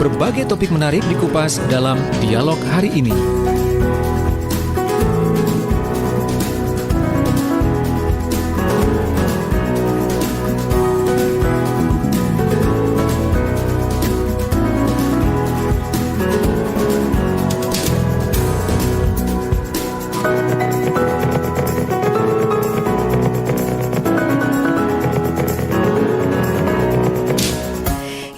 berbagai topik menarik dikupas dalam Dialog Hari Ini.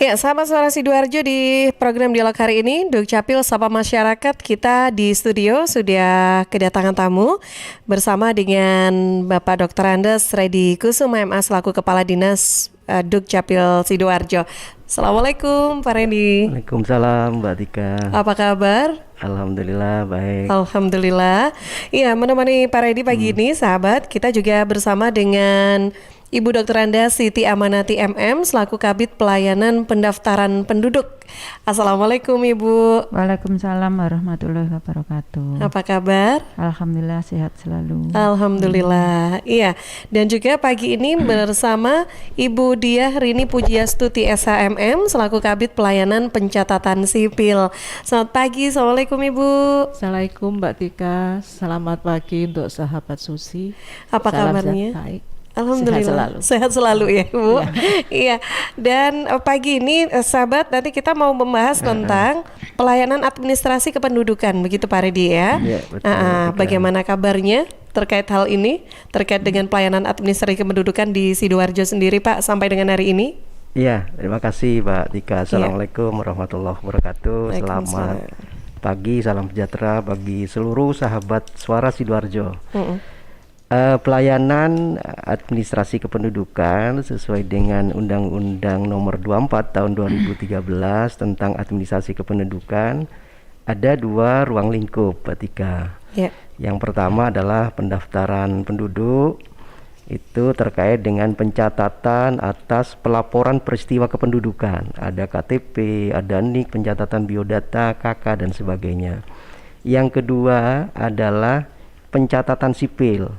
Ya, sahabat Suara Sidoarjo, di program Dialog hari ini Dukcapil Sapa Masyarakat, kita di studio sudah kedatangan tamu bersama dengan Bapak Dr. Andes Reddy Kusuma MA selaku Kepala Dinas Dukcapil Sidoarjo. Assalamualaikum Pak Reddy. Waalaikumsalam Mbak Tika. Apa kabar? Alhamdulillah baik. Alhamdulillah. Iya, menemani Pak Reddy pagi ini sahabat, kita juga bersama dengan Ibu Dr. Andes Siti Amanati MM selaku Kabid Pelayanan Pendaftaran Penduduk. Assalamualaikum Ibu. Waalaikumsalam warahmatullahi wabarakatuh. Apa kabar? Alhamdulillah sehat selalu. Alhamdulillah. Iya. Dan juga pagi ini bersama Ibu Diah Rini Pujiastuti SHMM selaku Kabid Pelayanan Pencatatan Sipil. Selamat pagi. Assalamualaikum Ibu. Assalamualaikum Mbak Tika. Selamat pagi untuk sahabat Susi. Apa Salam kabarnya? sehat, baik. Alhamdulillah sehat selalu ya Bu. Iya. Dan pagi ini sahabat, nanti kita mau membahas tentang pelayanan administrasi kependudukan, begitu Pak Reddy ya. Iya, betul. Bagaimana kabarnya terkait hal ini, terkait dengan pelayanan administrasi kependudukan di Sidoarjo sendiri Pak sampai dengan hari ini? Iya, terima kasih Mbak Tika. Assalamualaikum warahmatullahi wabarakatuh. Selamat pagi, salam sejahtera bagi seluruh sahabat Suara Sidoarjo. Pelayanan administrasi kependudukan sesuai dengan Undang-Undang Nomor 24 Tahun 2013 tentang administrasi kependudukan ada dua ruang lingkup, Mbak Tika. Yang pertama adalah pendaftaran penduduk, itu terkait dengan pencatatan atas pelaporan peristiwa kependudukan, ada KTP, ada NIK, pencatatan biodata, KK dan sebagainya. Yang kedua adalah pencatatan sipil,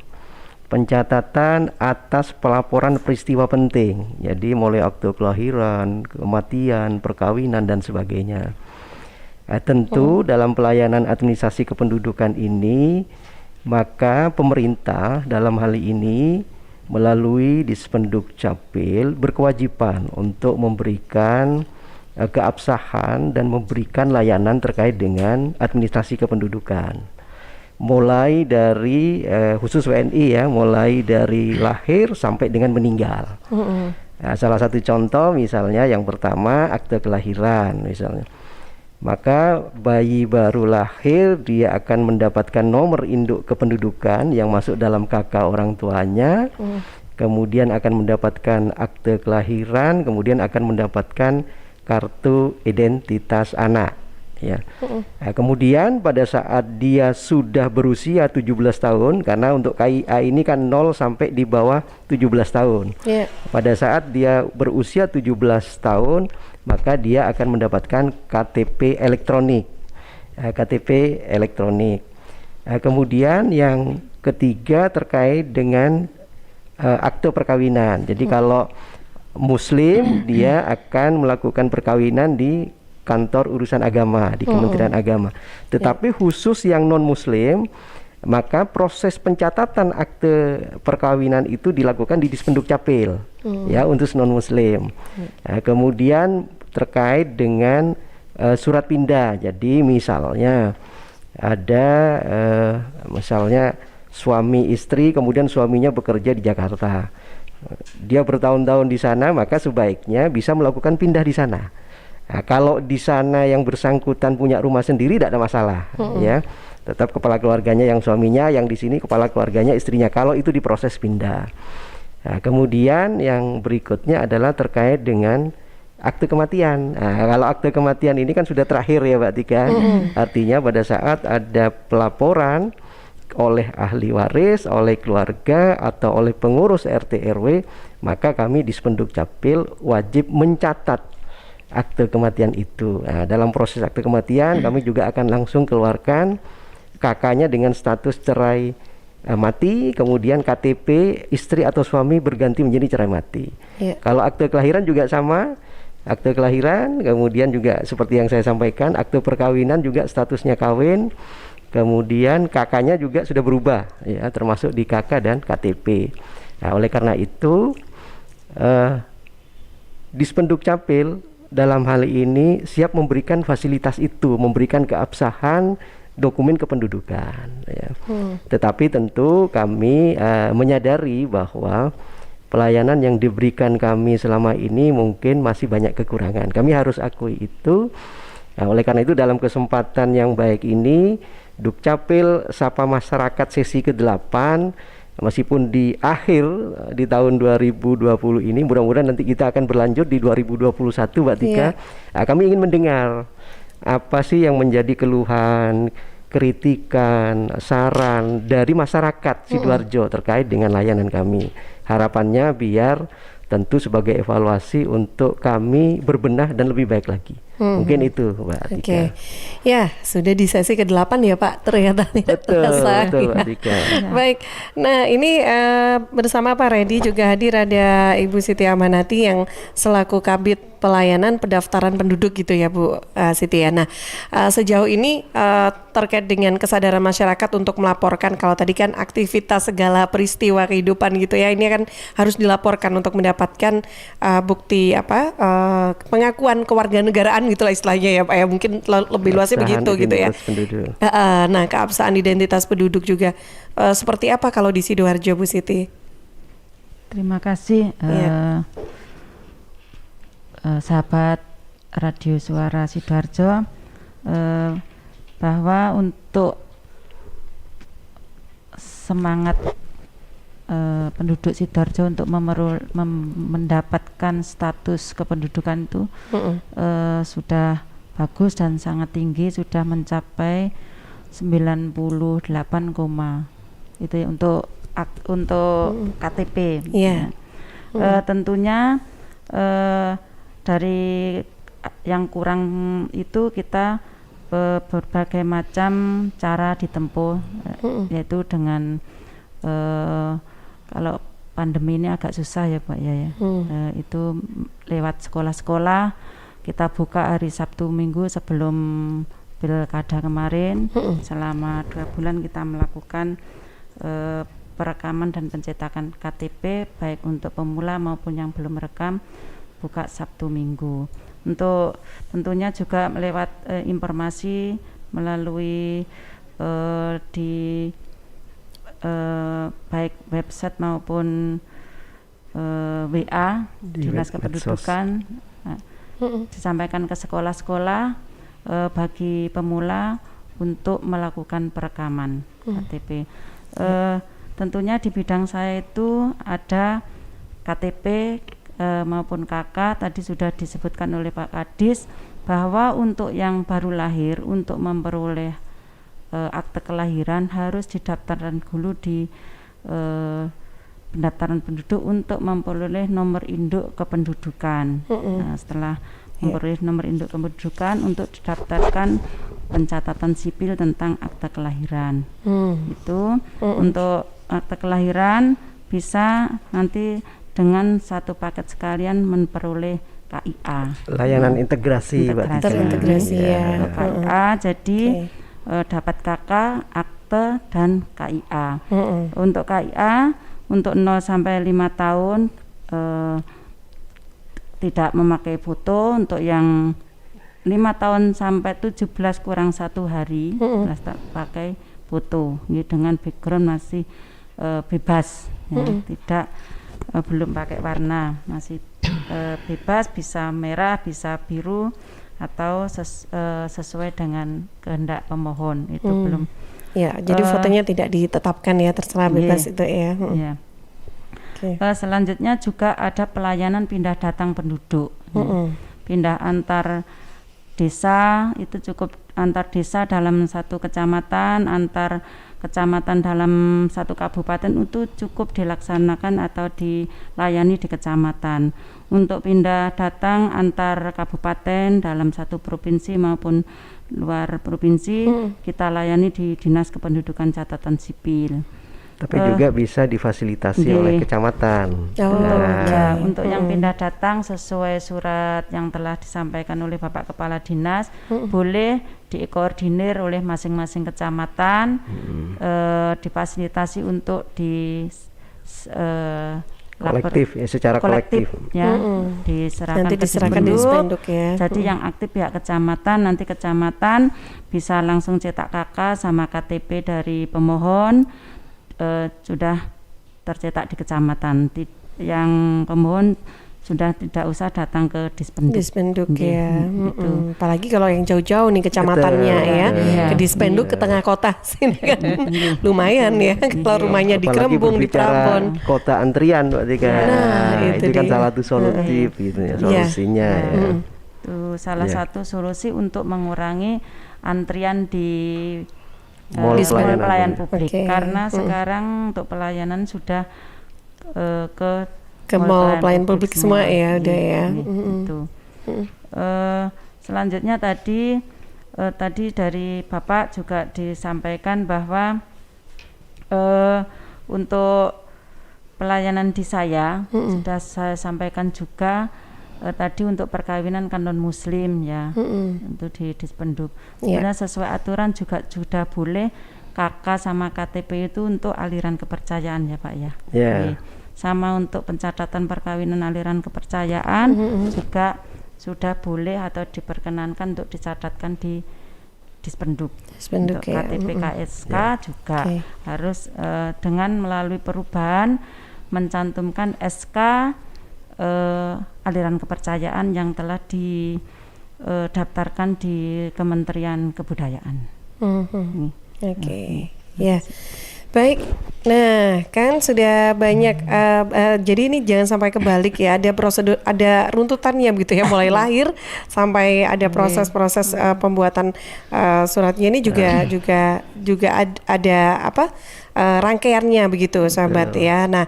pencatatan atas pelaporan peristiwa penting, jadi mulai akte kelahiran, kematian, perkawinan dan sebagainya. Tentu dalam pelayanan administrasi kependudukan ini, maka pemerintah dalam hal ini melalui Dispenduk Capil berkewajiban untuk memberikan keabsahan dan memberikan layanan terkait dengan administrasi kependudukan. Mulai dari khusus WNI ya, mulai dari lahir sampai dengan meninggal. Nah, salah satu contoh misalnya yang pertama akte kelahiran misalnya. Maka bayi baru lahir dia akan mendapatkan nomor induk kependudukan yang masuk dalam KK orang tuanya. Kemudian akan mendapatkan akte kelahiran, kemudian akan mendapatkan kartu identitas anak. Ya. Nah, kemudian pada saat dia sudah berusia 17 tahun, karena untuk KIA ini kan 0 sampai di bawah 17 tahun. Pada saat dia berusia 17 tahun, maka dia akan mendapatkan KTP elektronik. KTP elektronik. Kemudian yang ketiga terkait dengan akte perkawinan. Jadi kalau Muslim dia akan melakukan perkawinan di kantor urusan agama di Kementerian Agama. Tetapi khusus yang non-Muslim, maka proses pencatatan akte perkawinan itu dilakukan di Dispenduk Capil, ya untuk non-Muslim. Nah, kemudian terkait dengan surat pindah. Jadi misalnya ada misalnya suami istri, kemudian suaminya bekerja di Jakarta. Dia bertahun-tahun di sana, maka sebaiknya bisa melakukan pindah di sana. Nah, kalau di sana yang bersangkutan punya rumah sendiri tidak ada masalah, ya. Tetap kepala keluarganya yang suaminya, yang di sini kepala keluarganya istrinya. Kalau itu diproses pindah. Nah, kemudian yang berikutnya adalah terkait dengan akte kematian. Nah, kalau akte kematian ini kan sudah terakhir ya Mbak Tika. Artinya pada saat ada pelaporan oleh ahli waris, oleh keluarga atau oleh pengurus RT RW, maka kami di Dispenduk Capil wajib mencatat akte kematian itu. Nah, dalam proses akte kematian kami juga akan langsung keluarkan KK-nya dengan status cerai mati, kemudian KTP istri atau suami berganti menjadi cerai mati. Kalau akte kelahiran juga sama, akte kelahiran, kemudian juga seperti yang saya sampaikan, akte perkawinan juga statusnya kawin, kemudian kakaknya juga sudah berubah, ya, termasuk di KK dan KTP. Nah, oleh karena itu, Dispenduk Capil dalam hal ini siap memberikan fasilitas itu, memberikan keabsahan dokumen kependudukan. Ya. Tetapi tentu kami menyadari bahwa pelayanan yang diberikan kami selama ini mungkin masih banyak kekurangan. Kami harus akui itu. Nah, oleh karena itu dalam kesempatan yang baik ini, Dukcapil Sapa Masyarakat sesi ke-8, meskipun di akhir di tahun 2020 ini, mudah-mudahan nanti kita akan berlanjut di 2021, Mbak Tika. Nah, kami ingin mendengar apa sih yang menjadi keluhan, kritikan, saran dari masyarakat Sidoarjo terkait dengan layanan kami. Harapannya biar tentu sebagai evaluasi untuk kami berbenah dan lebih baik lagi. Mungkin itu, Mbak Tika. Oke. Ya, sudah di sesi ke-8 ya Pak, ternyata. Betul, Mbak Tika. Baik, nah ini bersama Pak Redi juga hadir ada Ibu Siti Amanati yang selaku Kabid Pelayanan Pendaftaran Penduduk gitu ya Bu Siti ya. Nah, sejauh ini terkait dengan kesadaran masyarakat untuk melaporkan, kalau tadi kan aktivitas segala peristiwa kehidupan gitu ya, ini kan harus dilaporkan untuk mendapatkan bukti pengakuan kewarganegaraan gitulah istilahnya ya Pak ya, mungkin lebih luasnya begitu gitu ya. Nah, keabsahan identitas penduduk juga seperti apa kalau di Sidoarjo, Bu Siti? Terima kasih sahabat Radio Suara Sidoarjo, bahwa untuk semangat penduduk Sidoarjo untuk mendapatkan status kependudukan itu sudah bagus dan sangat tinggi, sudah mencapai 98, itu ya, untuk KTP. Ya. Tentunya dari yang kurang itu kita berbagai macam cara ditempuh, yaitu dengan kalau pandemi ini agak susah ya Pak ya. Itu lewat sekolah-sekolah, kita buka hari Sabtu Minggu sebelum pilkada kemarin. Selama 2 bulan kita melakukan perekaman dan pencetakan KTP baik untuk pemula maupun yang belum merekam, buka Sabtu Minggu. Untuk tentunya juga lewat informasi melalui di baik website maupun WA Dinas Kependudukan, disampaikan ke sekolah-sekolah bagi pemula untuk melakukan perekaman KTP. Tentunya di bidang saya itu ada KTP maupun KK, tadi sudah disebutkan oleh Pak Kadis bahwa untuk yang baru lahir, untuk memperoleh akte kelahiran harus didaftarkan dulu di pendaftaran penduduk untuk memperoleh nomor induk kependudukan. Nah, setelah memperoleh nomor induk kependudukan, untuk didaftarkan pencatatan sipil tentang akte kelahiran. Itu untuk akte kelahiran bisa nanti dengan satu paket sekalian memperoleh KIA. Layanan integrasi, Terintegrasi ya. KIA, jadi dapat KK, akte dan KIA. Untuk KIA untuk 0 sampai 5 tahun tidak memakai foto, untuk yang 5 tahun sampai 17 kurang 1 hari pakai foto, dengan background masih bebas, tidak belum pakai warna, masih bebas, bisa merah, bisa biru, atau sesuai dengan kehendak pemohon, itu belum. Ya, jadi fotonya tidak ditetapkan ya, terserah bebas itu ya. Selanjutnya juga ada pelayanan pindah datang penduduk, pindah antar desa, itu cukup antar desa dalam satu kecamatan, antar kecamatan dalam satu kabupaten, itu cukup dilaksanakan atau dilayani di kecamatan. Untuk pindah datang antar kabupaten dalam satu provinsi maupun luar provinsi, kita layani di Dinas Kependudukan Catatan Sipil. Tapi juga bisa difasilitasi Nggih. oleh kecamatan. Oh, Ya, untuk yang pindah datang sesuai surat yang telah disampaikan oleh Bapak Kepala Dinas, boleh dikoordinir oleh masing-masing kecamatan, difasilitasi untuk Kolektif ya, secara kolektif. ya, diserahkan Nanti ke diserahkan di Dispenduk ya. Jadi yang aktif pihak kecamatan, nanti kecamatan bisa langsung cetak KK sama KTP dari pemohon, sudah tercetak di kecamatan. Yang pemohon sudah tidak usah datang ke Dispenduk. Dispenduk Nggih, ya. gitu. Apalagi kalau yang jauh-jauh nih kecamatannya Betul. ya. Iya. Ke Dispenduk ke tengah kota sini kan. Lumayan ya kalau rumahnya di Apalagi Kerembung, di berbicara Prambon. kota antrian Mbak Tika. Nah, itu itu kan dia. salah satu solutif gitu ya, solusinya ya. Itu salah Iya. satu solusi untuk mengurangi antrian di Mall pelayanan pelayanan publik. Oke. Karena sekarang untuk pelayanan sudah Ke mall pelayanan publik semua ya udah ya. Gitu. Selanjutnya tadi dari Bapak juga disampaikan bahwa untuk pelayanan di saya sudah saya sampaikan juga tadi untuk perkawinan kan non muslim ya, untuk di Dispenduk. Sebenarnya sesuai aturan juga sudah boleh KK sama KTP itu untuk aliran kepercayaan ya Pak ya. Ya. Oke. Sama untuk pencatatan perkawinan aliran kepercayaan juga sudah boleh atau diperkenankan untuk dicatatkan di Dispenduk. Dispenduk Untuk ya. KTP KSK juga Oke. harus dengan melalui perubahan mencantumkan SK aliran kepercayaan yang telah didaftarkan di Kementerian Kebudayaan. Oke, ya. Baik, nah kan sudah banyak, jadi ini jangan sampai kebalik ya, ada prosedur, ada runtutannya begitu ya, mulai lahir sampai ada proses-proses pembuatan suratnya ini juga ada apa rangkaiannya begitu sahabat ya. Nah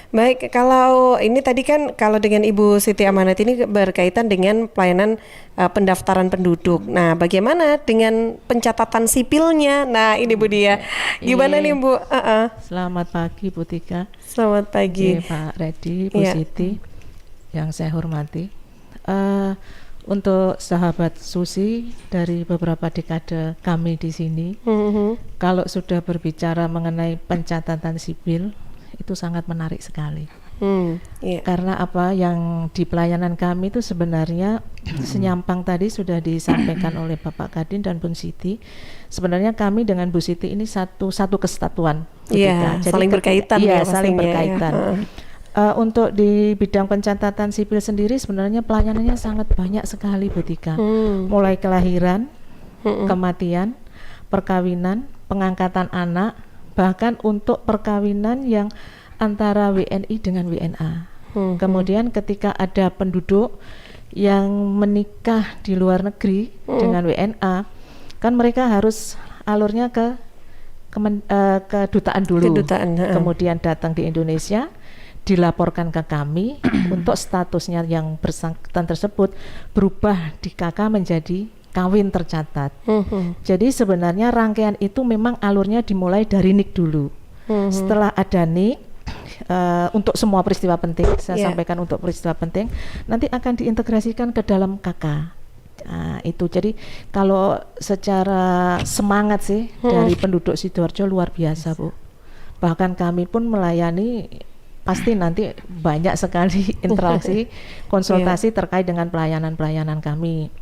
baik, kalau ini tadi kan kalau dengan Ibu Siti Amanat ini berkaitan dengan pelayanan pendaftaran penduduk. Nah, bagaimana dengan pencatatan sipilnya? Nah, ini Bu Dia. Gimana nih Bu? Selamat pagi Bu Tika. Selamat pagi. Pak Redi, Bu Iya. Siti yang saya hormati. Untuk sahabat Susi dari beberapa dekade kami di sini, kalau sudah berbicara mengenai pencatatan sipil itu sangat menarik sekali. Iya. Karena apa yang di pelayanan kami itu sebenarnya senyampang tadi sudah disampaikan oleh Bapak Kadin dan Bu Siti. Sebenarnya kami dengan Bu Siti ini satu kesatuan. Iya, Jadi saling berkaitan Iya, ya saling pastinya, berkaitan. Untuk di bidang pencatatan sipil sendiri sebenarnya pelayanannya sangat banyak sekali Bu Tika. Mulai kelahiran, kematian, perkawinan, pengangkatan anak, bahkan untuk perkawinan yang antara WNI dengan WNA. Kemudian ketika ada penduduk yang menikah di luar negeri dengan WNA, kan mereka harus alurnya ke kedutaan dulu. Kedutaan, Kemudian datang di Indonesia, dilaporkan ke kami untuk statusnya yang bersangkutan tersebut berubah di KK menjadi kawin tercatat. Jadi sebenarnya rangkaian itu memang alurnya dimulai dari NIK dulu. Setelah ada NIK, untuk semua peristiwa penting, saya sampaikan untuk peristiwa penting, nanti akan diintegrasikan ke dalam KK. Nah, itu jadi kalau secara semangat sih dari penduduk Sidoarjo luar biasa Bu. Bahkan kami pun melayani pasti nanti banyak sekali interaksi, konsultasi terkait dengan pelayanan-pelayanan kami.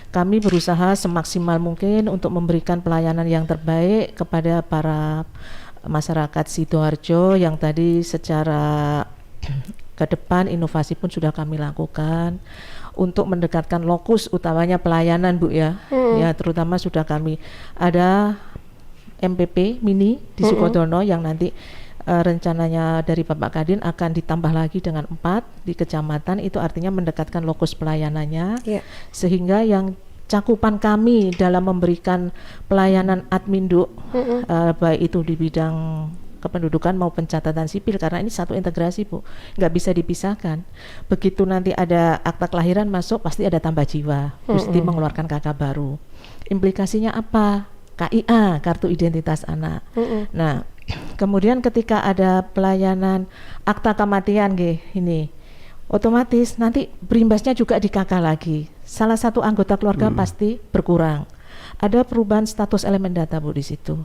Kami berusaha semaksimal mungkin untuk memberikan pelayanan yang terbaik kepada para masyarakat Sidoarjo yang tadi secara ke depan inovasi pun sudah kami lakukan untuk mendekatkan lokus utamanya pelayanan Bu ya. Ya terutama sudah kami ada MPP mini di Sukodono yang nanti rencananya dari Bapak Kadin akan ditambah lagi dengan 4 di kecamatan, itu artinya mendekatkan lokus pelayanannya sehingga yang cakupan kami dalam memberikan pelayanan adminduk baik itu di bidang kependudukan maupun pencatatan sipil, karena ini satu integrasi Bu, nggak bisa dipisahkan. Begitu nanti ada akta kelahiran masuk pasti ada tambah jiwa, mesti mengeluarkan KK baru. Implikasinya apa? KIA, kartu identitas anak. Nah Kemudian ketika ada pelayanan akta kematian ini otomatis nanti berimbasnya juga di KK lagi. Salah satu anggota keluarga pasti berkurang. Ada perubahan status elemen data Bu di situ.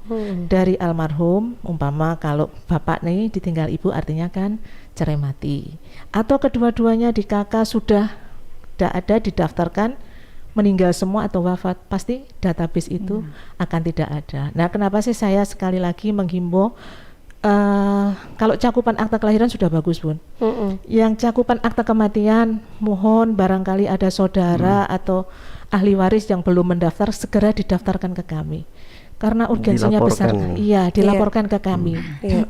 Dari almarhum, umpama kalau bapak nih ditinggal ibu artinya kan cerai mati. Atau kedua-duanya di KK sudah tidak ada didaftarkan meninggal semua atau wafat, pasti database itu akan tidak ada. Nah, kenapa sih saya sekali lagi menghimbau kalau cakupan akta kelahiran sudah bagus Bun. Yang cakupan akta kematian, mohon barangkali ada saudara atau ahli waris yang belum mendaftar, segera didaftarkan ke kami. Karena urgensinya besar. Iya, dilaporkan ke kami.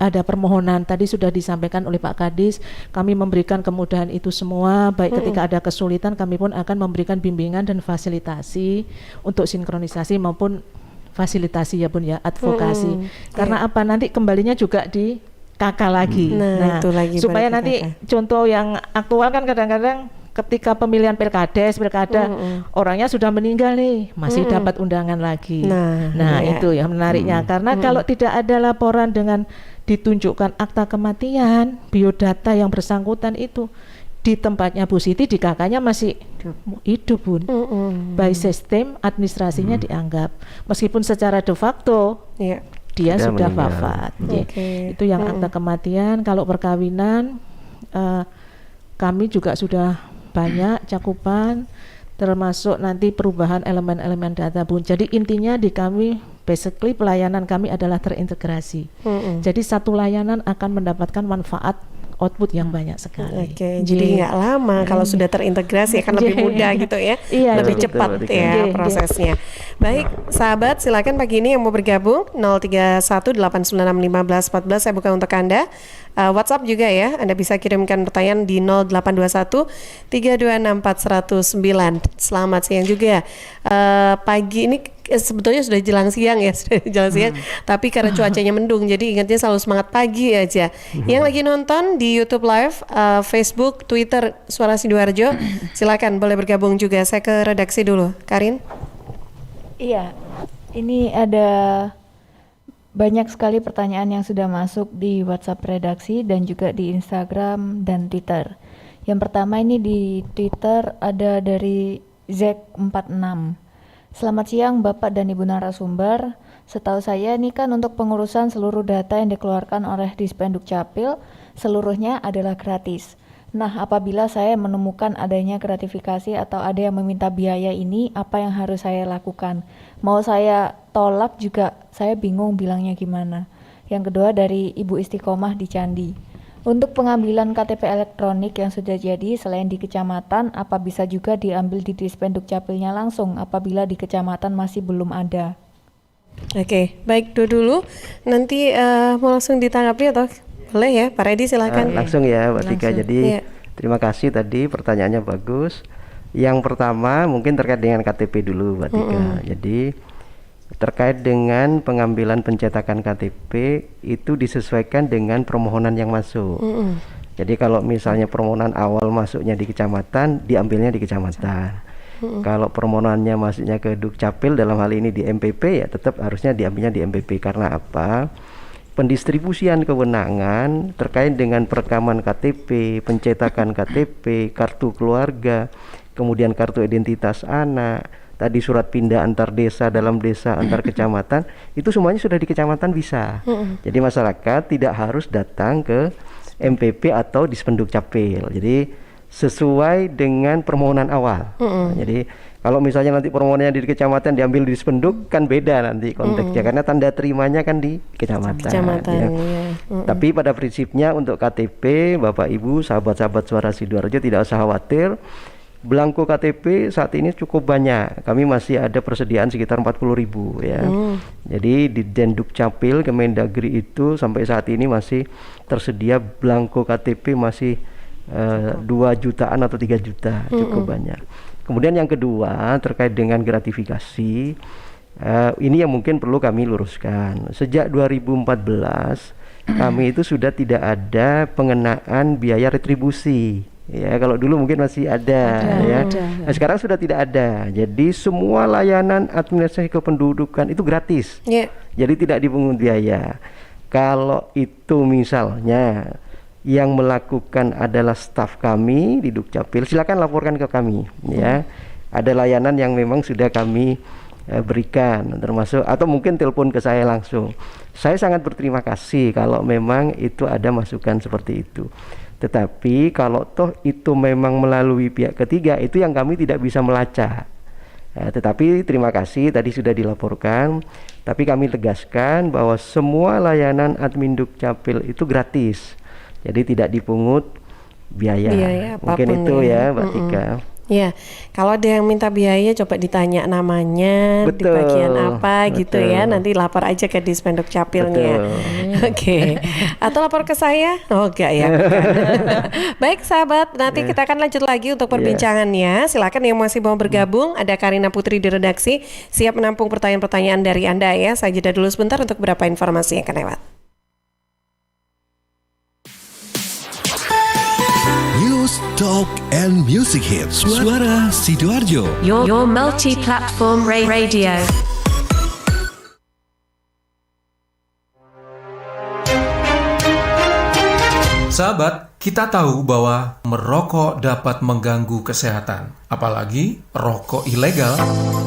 Ada permohonan tadi sudah disampaikan oleh Pak Kadis, kami memberikan kemudahan itu semua, baik ketika ada kesulitan kami pun akan memberikan bimbingan dan fasilitasi untuk sinkronisasi maupun fasilitasi ya Bun ya, advokasi. Karena apa, nanti kembalinya juga di KK lagi. Nah, itu lagi supaya nanti contoh yang aktual kan kadang-kadang ketika pemilihan pilkada orangnya sudah meninggal nih, masih dapat undangan lagi. Nah itu yang menariknya, karena kalau tidak ada laporan dengan ditunjukkan akta kematian, biodata yang bersangkutan itu di tempatnya Bu Siti, di kakaknya masih hidup Bun. By sistem administrasinya dianggap, meskipun secara de facto dia sudah wafat. Itu yang akta kematian. Kalau perkawinan kami juga sudah banyak cakupan, termasuk nanti perubahan elemen-elemen data Bun. Jadi intinya di kami basically pelayanan kami adalah terintegrasi. Jadi satu layanan akan mendapatkan manfaat output yang banyak sekali. Jadi nggak lama kalau sudah terintegrasi, akan lebih mudah gitu ya, lebih cepat ya prosesnya. Baik, sahabat, silakan pagi ini yang mau bergabung 0318961514 saya buka untuk Anda. WhatsApp juga ya, Anda bisa kirimkan pertanyaan di 0821 3264109. Selamat siang juga. Pagi ini sebetulnya sudah jelang siang ya, tapi karena cuacanya mendung, jadi ingatnya selalu semangat pagi aja. Yang lagi nonton di YouTube Live, Facebook, Twitter Suara Sidoarjo, silakan boleh bergabung juga. Saya ke redaksi dulu, Karin. Iya, ini ada banyak sekali pertanyaan yang sudah masuk di WhatsApp redaksi dan juga di Instagram dan Twitter. Yang pertama ini di Twitter ada dari Zek46. Selamat siang Bapak dan Ibu narasumber. Setahu saya ini kan untuk pengurusan seluruh data yang dikeluarkan oleh Dispenduk Capil seluruhnya adalah gratis. Nah, apabila saya menemukan adanya gratifikasi atau ada yang meminta biaya ini, apa yang harus saya lakukan? Mau saya tolak juga, saya bingung bilangnya gimana. Yang kedua dari Ibu Istiqomah di Candi. Untuk pengambilan KTP elektronik yang sudah jadi, selain di kecamatan, apa bisa juga diambil di Dispenduk Capilnya langsung apabila di kecamatan masih belum ada? Oke, baik dulu. Nanti mau langsung ditanggapi atau boleh ya, Pak Redi silakan. Langsung ya, Mbak Tika. Jadi terima kasih tadi, pertanyaannya bagus. Yang pertama mungkin terkait dengan KTP dulu, Mbak Tika. Jadi terkait dengan pengambilan pencetakan KTP itu disesuaikan dengan permohonan yang masuk. Jadi kalau misalnya permohonan awal masuknya di kecamatan, diambilnya di kecamatan. Kalau permohonannya masuknya ke Dukcapil, dalam hal ini di MPP, ya tetap harusnya diambilnya di MPP. Karena apa? Pendistribusian kewenangan terkait dengan perekaman KTP, pencetakan KTP, kartu keluarga, kemudian kartu identitas anak, tadi surat pindah antar desa, dalam desa, antar kecamatan, itu semuanya sudah di kecamatan bisa. Jadi masyarakat tidak harus datang ke MPP atau Dispenduk Capil. Jadi sesuai dengan permohonan awal. Jadi kalau misalnya nanti permohonannya di kecamatan diambil di Dispenduk, kan beda nanti konteksnya, karena tanda terimanya kan di kecamatan. Ya. Tapi pada prinsipnya untuk KTP, Bapak Ibu, sahabat-sahabat Suara Sidoarjo tidak usah khawatir. Belangko KTP saat ini cukup banyak. Kami masih ada persediaan sekitar 40.000 ya. Jadi di Denduk Capil Kemendagri itu sampai saat ini masih tersedia belangko KTP masih 2 jutaan atau 3 juta, cukup banyak. Kemudian yang kedua terkait dengan gratifikasi, ini yang mungkin perlu kami luruskan. Sejak 2014 kami itu sudah tidak ada pengenaan biaya retribusi. Ya, kalau dulu mungkin masih ada. Nah, sekarang sudah tidak ada. Jadi semua layanan administrasi kependudukan itu gratis. Jadi tidak dipungut biaya. Kalau itu misalnya yang melakukan adalah staf kami di Dukcapil, silakan laporkan ke kami ya. Ada layanan yang memang sudah kami berikan, termasuk atau mungkin telepon ke saya langsung. Saya sangat berterima kasih kalau memang itu ada masukan seperti itu. Tetapi kalau toh itu memang melalui pihak ketiga, itu yang kami tidak bisa melacak. Tetapi terima kasih tadi sudah dilaporkan. Tapi kami tegaskan bahwa semua layanan admin Dukcapil itu gratis. Jadi tidak dipungut biaya. Mungkin itu ya Mbak Tika. Ya, kalau ada yang minta biaya coba ditanya namanya, di bagian apa gitu ya. Nanti lapor aja ke Dispenduk Capilnya. Oke. Atau lapor ke saya? Oh enggak ya. Baik sahabat, nanti kita akan lanjut lagi untuk perbincangannya. Silakan yang masih mau bergabung. Ada Karina Putri di redaksi, siap menampung pertanyaan-pertanyaan dari Anda ya. Saya jeda dulu sebentar untuk beberapa informasi yang akan lewat. News, Talk, and Music Hits. Suara Sidoarjo. Your multi-platform radio. Sahabat, kita tahu bahwa merokok dapat mengganggu kesehatan, apalagi rokok ilegal.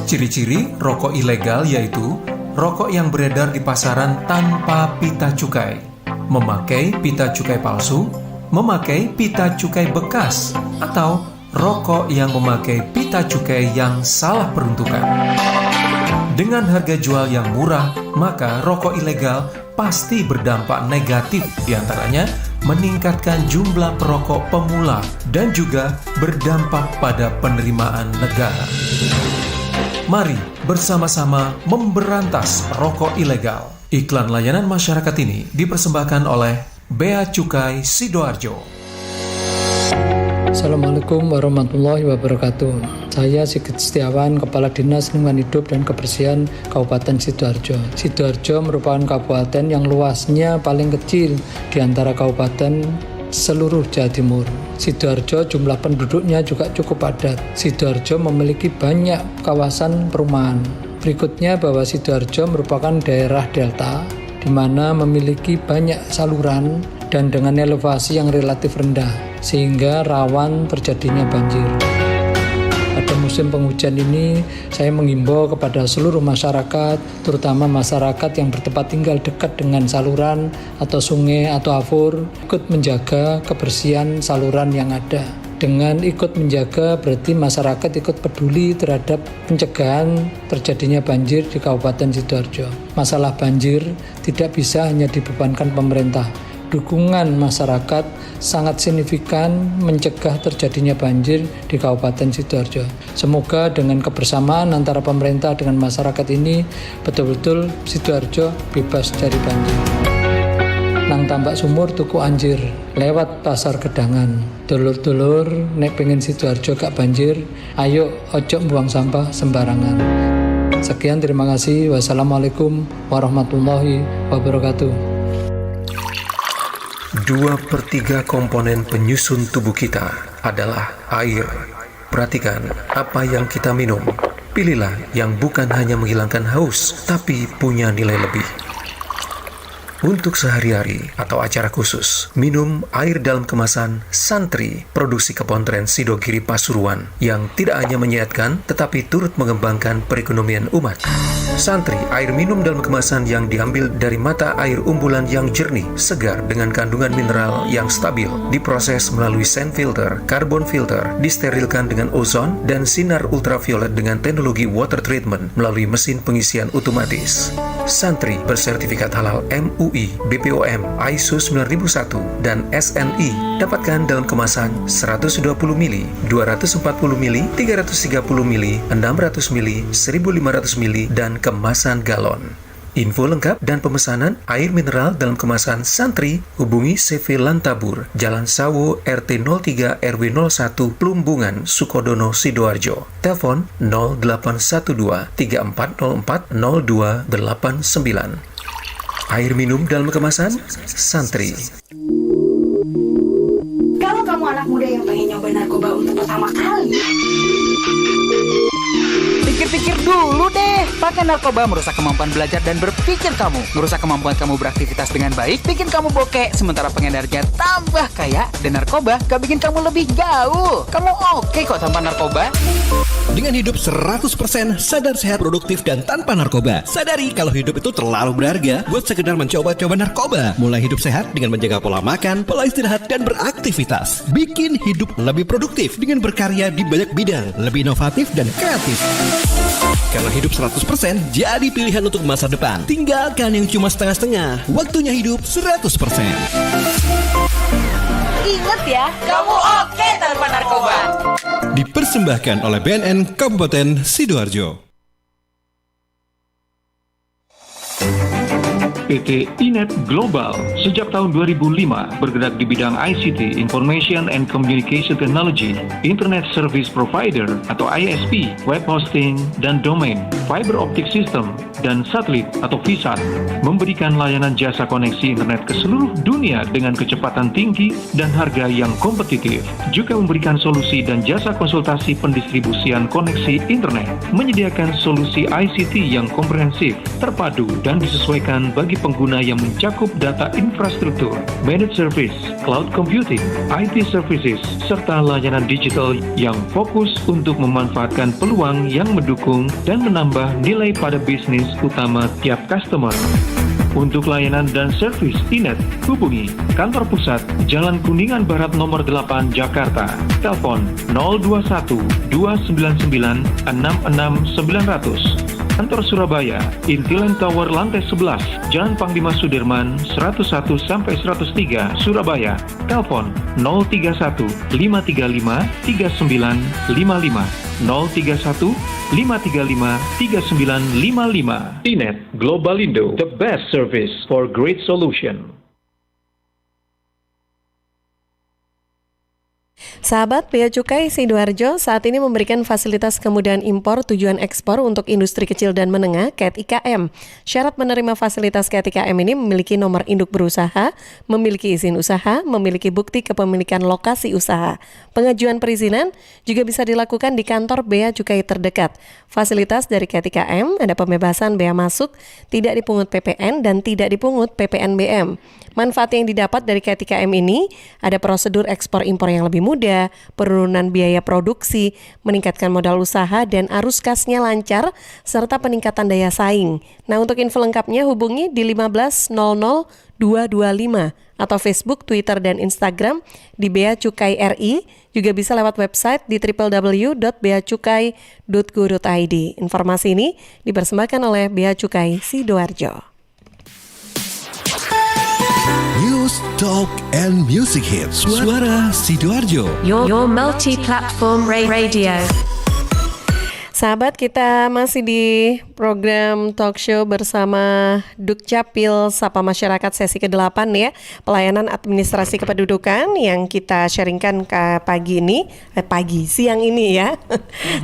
Ciri-ciri rokok ilegal yaitu rokok yang beredar di pasaran tanpa pita cukai, memakai pita cukai palsu, memakai pita cukai bekas, atau rokok yang memakai pita cukai yang salah peruntukan. Dengan harga jual yang murah, maka rokok ilegal pasti berdampak negatif, diantaranya meningkatkan jumlah perokok pemula dan juga berdampak pada penerimaan negara. Mari bersama-sama memberantas rokok ilegal. Iklan layanan masyarakat ini dipersembahkan oleh Bea Cukai Sidoarjo. Assalamualaikum warahmatullahi wabarakatuh. Saya Sigit Setiawan, Kepala Dinas Lingkungan Hidup dan Kebersihan Kabupaten Sidoarjo. Sidoarjo merupakan kabupaten yang luasnya paling kecil di antara kabupaten seluruh Jawa Timur. Sidoarjo jumlah penduduknya juga cukup padat. Sidoarjo memiliki banyak kawasan perumahan. Berikutnya bahwa Sidoarjo merupakan daerah delta di mana memiliki banyak saluran dan dengan elevasi yang relatif rendah, sehingga rawan terjadinya banjir. Pada musim penghujan ini, saya menghimbau kepada seluruh masyarakat, terutama masyarakat yang bertempat tinggal dekat dengan saluran atau sungai atau afur, ikut menjaga kebersihan saluran yang ada. Dengan ikut menjaga berarti masyarakat ikut peduli terhadap pencegahan terjadinya banjir di Kabupaten Sidoarjo. Masalah banjir tidak bisa hanya dibebankan pemerintah. Dukungan masyarakat sangat signifikan mencegah terjadinya banjir di Kabupaten Sidoarjo. Semoga dengan kebersamaan antara pemerintah dengan masyarakat ini betul-betul Sidoarjo bebas dari banjir. Nang tambak sumur tuku anjir, lewat pasar Gedangan. Dulur-dulur nek pengen Sidoarjo gak banjir, ayo ojo buang sampah sembarangan. Sekian, terima kasih. Wassalamualaikum warahmatullahi wabarakatuh. 2/3 komponen penyusun tubuh kita adalah air. Perhatikan apa yang kita minum. Pilihlah yang bukan hanya menghilangkan haus, tapi punya nilai lebih. Untuk sehari-hari atau acara khusus, minum air dalam kemasan Santri, produksi Kepontren Sidogiri Pasuruan, yang tidak hanya menyehatkan, tetapi turut mengembangkan perekonomian umat. Santri, air minum dalam kemasan yang diambil dari mata air umbulan yang jernih, segar dengan kandungan mineral yang stabil, diproses melalui sand filter, carbon filter, disterilkan dengan ozon, dan sinar ultraviolet dengan teknologi water treatment melalui mesin pengisian otomatis. Santri bersertifikat halal MUI, BPOM, ISO 9001, dan SNI. Dapatkan dalam kemasan 120 ml, 240 ml, 330 ml, 600 ml, 1500 ml, dan kemasan galon. Info lengkap dan pemesanan air mineral dalam kemasan Santri, hubungi CV Lantabur, Jalan Sawo, RT 03 RW 01, Plumbungan, Sukodono, Sidoarjo. Telepon 0812 3404 0289. Air minum dalam kemasan Santri. Kalau kamu anak muda yang pengen nyoba narkoba untuk pertama kali, pikir-pikir dulu deh. Pakai narkoba merusak kemampuan belajar dan berpikir kamu. Merusak kemampuan kamu beraktivitas dengan baik, bikin kamu bokeh. Sementara pengedarnya tambah kaya. Dan narkoba gak bikin kamu lebih gaul. Kamu oke kok tanpa narkoba. Dengan hidup 100% sadar, sehat, produktif, dan tanpa narkoba. Sadari kalau hidup itu terlalu berharga buat sekedar mencoba-coba narkoba. Mulai hidup sehat dengan menjaga pola makan, pola istirahat, dan beraktivitas. Bikin hidup lebih produktif dengan berkarya di banyak bidang, lebih inovatif dan kreatif. Karena hidup 100% jadi pilihan untuk masa depan. Tinggalkan yang cuma setengah-setengah. Waktunya hidup 100%. Ingat ya, kamu oke tanpa narkoba. Dipersembahkan oleh BNN Kabupaten Sidoarjo. PT Inet Global sejak tahun 2005 bergerak di bidang ICT, Information and Communication Technology, Internet Service Provider atau ISP, web hosting dan domain, fiber optic system, dan satelit atau VSAT, memberikan layanan jasa koneksi internet ke seluruh dunia dengan kecepatan tinggi dan harga yang kompetitif. Juga memberikan solusi dan jasa konsultasi pendistribusian koneksi internet, menyediakan solusi ICT yang komprehensif, terpadu, dan disesuaikan bagi pengguna yang mencakup data infrastruktur, managed service, cloud computing, IT services, serta layanan digital yang fokus untuk memanfaatkan peluang yang mendukung dan menambah nilai pada bisnis utama tiap customer. Untuk layanan dan servis Inet, hubungi kantor pusat Jalan Kuningan Barat nomor 8 Jakarta. Telepon 021 299 66900. Kantor Surabaya, Intiland Tower lantai 11, Jalan Panglima Sudirman 101 sampai 103 Surabaya. Telepon 031 535 3955 031 535 3955. Inet Globalindo, the best service for great solution. Sahabat Bea Cukai Sidoarjo saat ini memberikan fasilitas kemudahan impor tujuan ekspor untuk industri kecil dan menengah (KET IKM). Syarat menerima fasilitas KET IKM ini memiliki nomor induk berusaha, memiliki izin usaha, memiliki bukti kepemilikan lokasi usaha. Pengajuan perizinan juga bisa dilakukan di kantor Bea Cukai terdekat. Fasilitas dari KET IKM ada pembebasan bea masuk, tidak dipungut PPN dan tidak dipungut PPNBM. Manfaat yang didapat dari KET IKM ini ada prosedur ekspor impor yang lebih mudah, penurunan biaya produksi, meningkatkan modal usaha dan arus kasnya lancar, serta peningkatan daya saing. Nah, untuk info lengkapnya hubungi di 15 00 225 atau Facebook, Twitter, dan Instagram di Bea Cukai RI. Juga bisa lewat website di www.beacukai.go.id. Informasi ini dipersembahkan oleh Bea Cukai Sidoarjo. News, Talk, and Music Hits. Suara Sidoarjo. Your multi-platform radio. Sahabat, kita masih di program talk show bersama Dukcapil Sapa Masyarakat sesi ke-8 ya, pelayanan administrasi kependudukan yang kita sharingkan ke siang ini ya.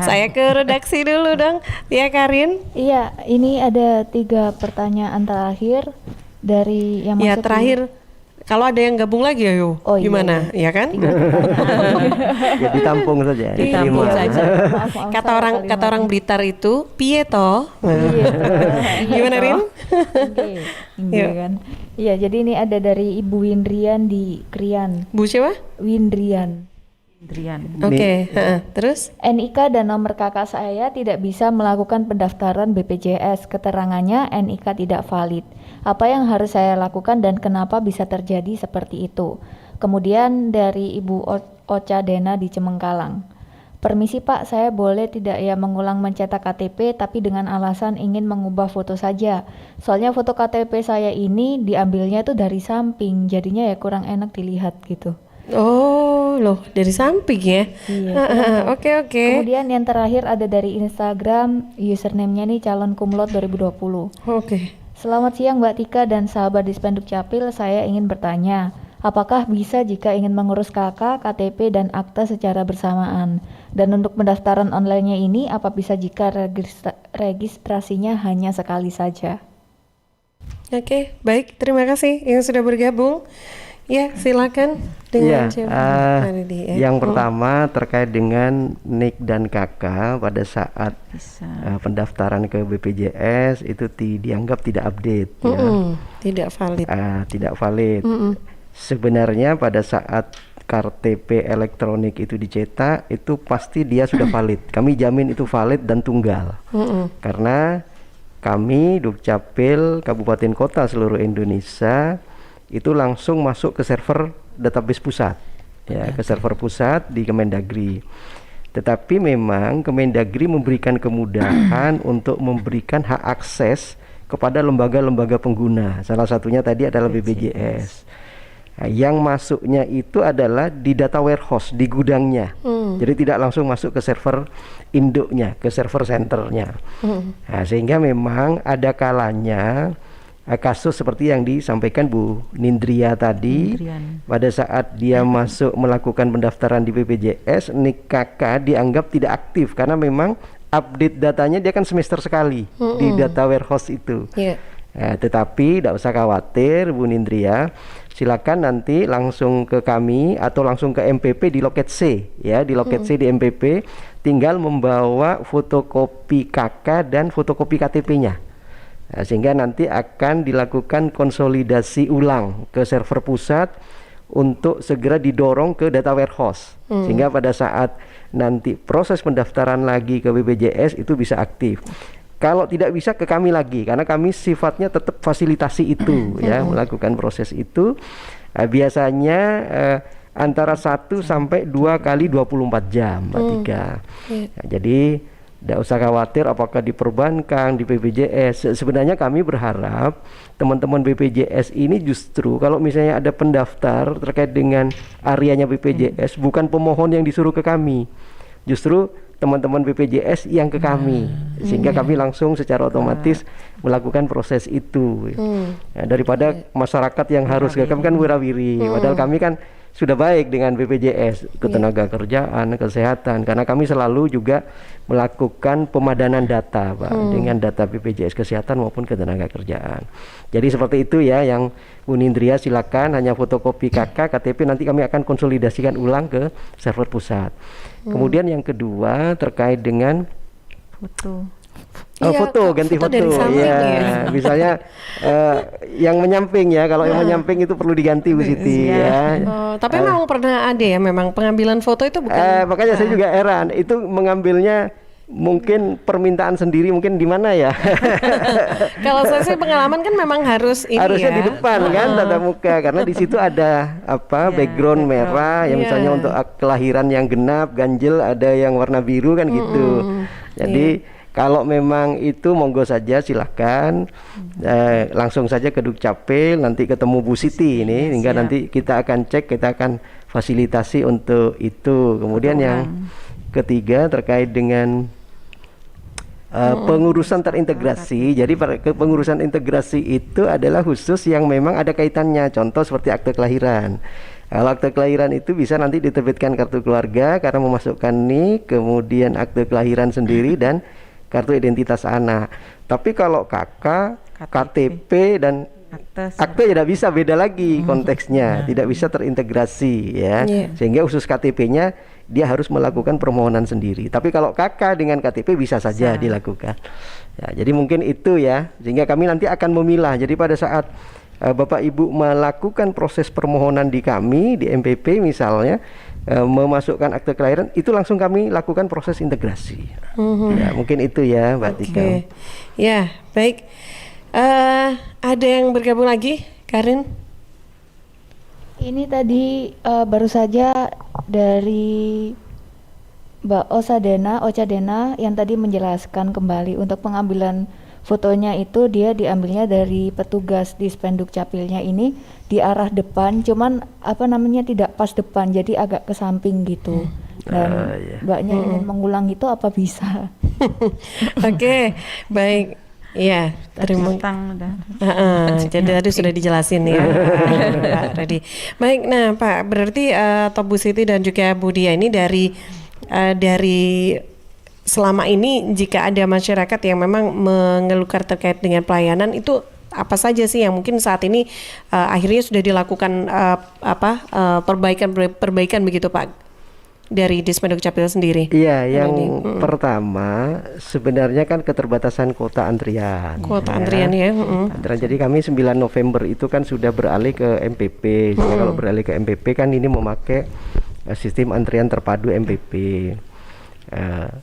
Saya ke redaksi dulu dong, ya Karin. Iya, ini ada 3 pertanyaan terakhir dari yang masuk. Ya terakhir. Kalau ada yang gabung lagi ayo, gimana? Ya kan? Ya ditampung saja. Ditampung saja. Kata orang Blitar itu piye toh? Gimana Rin? Iya kan. Iya, jadi ini ada dari Ibu Windrian di Krian. Bu siapa? Windrian. Oke, terus? NIK dan nomor kakak saya tidak bisa melakukan pendaftaran BPJS. Keterangannya NIK tidak valid. Apa yang harus saya lakukan dan kenapa bisa terjadi seperti itu? Kemudian dari Ibu Ocha Dena di Cemengkalang. Permisi Pak, saya boleh tidak ya mengulang mencetak KTP tapi dengan alasan ingin mengubah foto saja. Soalnya foto KTP saya ini diambilnya itu dari samping, jadinya ya kurang enak dilihat gitu. Oh, loh dari samping ya? Iya. Oke. Kemudian yang terakhir ada dari Instagram, username-nya nih calon kumlot 2020. Oke. Selamat siang Mbak Tika dan sahabat Dispenduk Capil, saya ingin bertanya, apakah bisa jika ingin mengurus KK, KTP, dan akta secara bersamaan? Dan untuk pendaftaran online-nya ini, apa bisa jika registrasinya hanya sekali saja? Oke, baik. Terima kasih yang sudah bergabung. Ya, silakan dengan yang pertama terkait dengan NIK dan KK pada saat pendaftaran ke BPJS itu dianggap tidak update, tidak valid. Tidak valid. Sebenarnya pada saat KTP elektronik itu dicetak, itu pasti dia sudah valid. Kami jamin itu valid dan tunggal. Karena kami Dukcapil Kabupaten Kota seluruh Indonesia itu langsung masuk ke server database pusat, ya, ke server pusat di Kemendagri. Tetapi memang Kemendagri memberikan kemudahan untuk memberikan hak akses kepada lembaga-lembaga pengguna. Salah satunya tadi adalah BPJS. Nah, yang masuknya itu adalah di data warehouse, di gudangnya. Jadi tidak langsung masuk ke server induknya, ke server senternya. Nah, sehingga memang ada kalanya kasus seperti yang disampaikan Bu Nindria tadi, pada saat dia masuk melakukan pendaftaran di BPJS, NIK KK dianggap tidak aktif karena memang update datanya dia kan semester sekali di data warehouse itu. Tetapi tidak usah khawatir Bu Nindria, silakan nanti langsung ke kami atau langsung ke MPP di loket C, ya, di loket C di MPP, tinggal membawa fotokopi KK dan fotokopi KTP-nya. Sehingga nanti akan dilakukan konsolidasi ulang ke server pusat untuk segera didorong ke data warehouse, sehingga pada saat nanti proses pendaftaran lagi ke BPJS itu bisa aktif. Kalau tidak bisa ke kami lagi, karena kami sifatnya tetap fasilitasi itu, ya, melakukan proses itu. Biasanya antara 1 sampai 2 kali 24 jam, Mbak Tika. Jadi tidak usah khawatir apakah di perbankan, di BPJS. Sebenarnya kami berharap teman-teman BPJS ini justru kalau misalnya ada pendaftar terkait dengan areanya BPJS, bukan pemohon yang disuruh ke kami, justru teman-teman BPJS yang ke kami, sehingga kami langsung secara otomatis melakukan proses itu. Daripada masyarakat yang harus ke kami kan wirawiri, padahal kami kan sudah baik dengan BPJS, ketenaga kerjaan, kesehatan, karena kami selalu juga melakukan pemadanan data, Pak, dengan data BPJS kesehatan maupun ketenaga kerjaan. Jadi seperti itu ya, yang Bu Nindria silakan hanya fotokopi KK, KTP, nanti kami akan konsolidasikan ulang ke server pusat. Kemudian yang kedua terkait dengan foto, ganti foto, ya. Misalnya yang menyamping ya, kalau yang menyamping itu perlu diganti Bu Siti, ya. Tapi memang pernah ada ya, memang pengambilan foto itu bukan. Makanya saya juga heran, itu mengambilnya mungkin permintaan sendiri, mungkin di mana ya? Kalau saya sih pengalaman kan memang harusnya di depan kan tatap muka, karena di situ ada background merah, yang misalnya untuk kelahiran yang genap, ganjil, ada yang warna biru kan gitu. Jadi kalau memang itu monggo saja silahkan langsung saja ke Dukcapil, nanti ketemu Bu Siti ini, hingga nanti kita akan cek, kita akan fasilitasi untuk itu. Kemudian yang ketiga terkait dengan pengurusan terintegrasi. Jadi pengurusan integrasi itu adalah khusus yang memang ada kaitannya, contoh seperti akte kelahiran. Kalau akte kelahiran itu bisa nanti diterbitkan kartu keluarga karena memasukkan NIK, kemudian akte kelahiran sendiri dan kartu identitas anak. Tapi kalau KK, KTP dan akte tidak bisa, beda lagi konteksnya, tidak bisa terintegrasi ya. Sehingga khusus KTP-nya dia harus melakukan permohonan sendiri. Tapi kalau KK dengan KTP bisa saja dilakukan. Ya, jadi mungkin itu ya, sehingga kami nanti akan memilah. Jadi pada saat Bapak Ibu melakukan proses permohonan di kami di MPP misalnya, memasukkan akte kelahiran, itu langsung kami lakukan proses integrasi. Ya, mungkin itu ya Mbak Tika. Ya, baik. Ada yang bergabung lagi, Karin? Ini tadi baru saja dari Mbak Ocha Dena yang tadi menjelaskan kembali untuk pengambilan fotonya itu dia diambilnya dari petugas di Spenduk Capilnya ini di arah depan, cuman tidak pas depan, jadi agak ke samping gitu. Dan Mbaknya ingin mengulang itu apa bisa? Oke, baik. Iya, terima kasih. Jadi tadi sudah dijelasin ya, Pak Redi. Baik, nah Pak, berarti Bu Siti dan juga Bu Dia ini dari selama ini jika ada masyarakat yang memang mengeluhkan terkait dengan pelayanan itu apa saja sih yang mungkin saat ini akhirnya sudah dilakukan perbaikan begitu Pak dari Dispen Dukcapil sendiri? Iya, yang pertama sebenarnya kan keterbatasan kuota antrian. Kuota antrian ya. Antrian, jadi kami 9 November itu kan sudah beralih ke MPP. Jadi kalau beralih ke MPP kan ini memakai sistem antrian terpadu MPP.